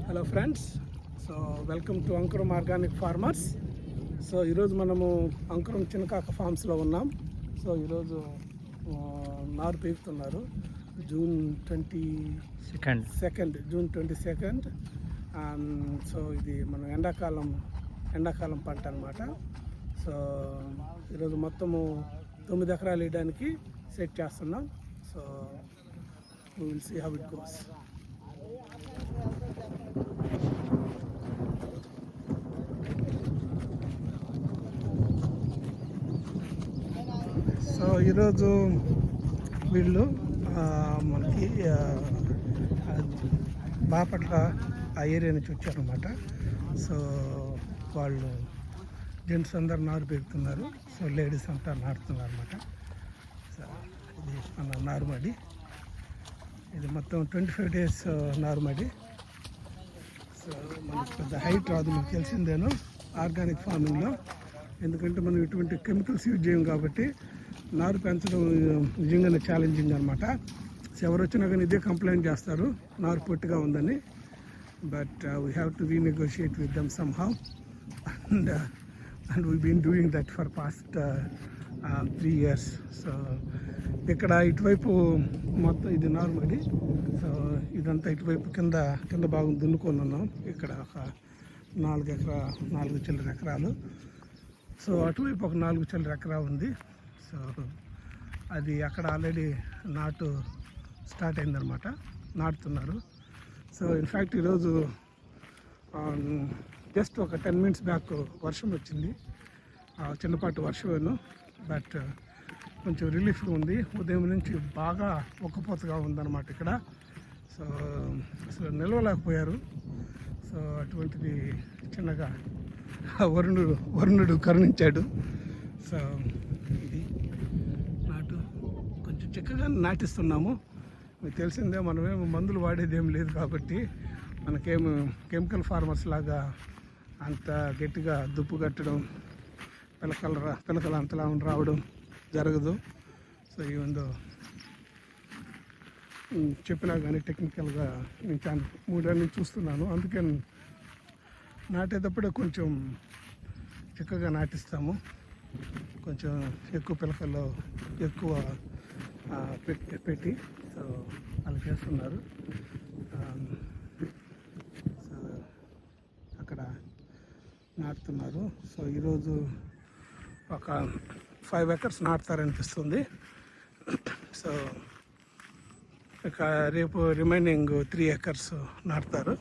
Hello friends, so welcome to Ankuram organic farmers. So ఈరోజు మనము అంకురం చిన్నకాక ఫార్మ్స్లో ఉన్నాం. సో ఈరోజు నారు పీకుతున్నారు. జూన్ 22. సో ఇది మన ఎండాకాలం పంట అనమాట. సో ఈరోజు మొత్తము 9 ఎకరాలు వేయడానికి సెట్ చేస్తున్నాం. So we will see how it goes. So ఈరోజు వీళ్ళు మనకి బాపట్ల ఆ ఏరియా నుంచి వచ్చారనమాట. సో వాళ్ళు జెంట్స్ అందరు నారు పెరుగుతున్నారు. సో లేడీస్ అంతా నాటుతున్నారు అనమాట. సో ఇది మన నారుమడి. ఇది మొత్తం 25 days నారుమడి. సో మనకి పెద్ద హైట్ రాదు, మీకు తెలిసిందేను ఆర్గానిక్ ఫార్మింగ్లో. ఎందుకంటే మనం ఇటువంటి కెమికల్స్ యూజ్ చేయం కాబట్టి నారు పెంచడం నిజంగానే ఛాలెంజింగ్ అనమాట. సో ఎవరు వచ్చినా కానీ ఇదే కంప్లైంట్ చేస్తారు, నారు పొట్టిగా ఉందని. But we have to renegotiate with them somehow and we been doing that for past 3 years. So ఇక్కడ ఇటువైపు మొత్తం ఇది నార్మడి. సో ఇదంతా ఇటువైపు కింద భాగం దున్నుకొని ఉన్నాం. ఇక్కడ ఒక 4 చిల్లర ఎకరాలు. సో అటువైపు ఒక 4 చిల్లర ఎకరా ఉంది. సో అది అక్కడ ఆల్రెడీ నాటు స్టార్ట్ అయిందనమాట, నాటుతున్నారు. సో ఇన్ఫ్యాక్ట్ ఈరోజు జస్ట్ ఒక 10 minutes బ్యాక్ వర్షం వచ్చింది, చిన్నపాటి వర్షమేను. బట్ కొంచెం రిలీఫ్గా ఉంది. ఉదయం నుంచి బాగా ఒక్కపోతగా ఉందన్నమాట ఇక్కడ. సో అసలు నిలవలేకపోయారు. సో అటువంటిది చిన్నగా వరుణుడు కరుణించాడు. సో ఇది నాటు కొంచెం చిక్కగా నాటిస్తున్నాము. మీకు తెలిసిందే, మనమేమో మందులు వాడేది ఏం లేదు కాబట్టి మనకేమో కెమికల్ ఫార్మర్స్ లాగా అంత గట్టిగా దుప్పు కట్టడం, పిలకలు అంతలా రావడం జరగదు. సో ఈవెందో చెప్పినా కానీ టెక్నికల్గా నేను చాలా 3 ఏళ్ళ నుంచి చూస్తున్నాను. అందుకే నాటేటప్పుడే కొంచెం చిక్కగా నాటిస్తాము. కొంచెం ఎక్కువ పిలకల్లో ఎక్కువ పెట్టి సో అలా చేస్తున్నారు. సో అక్కడ నాటుతున్నారు. సో ఈరోజు ఒక 5 acres నాటుతారనిపిస్తుంది. సో ఇక రేపు రిమైనింగ్ 3 acres నాటుతారు.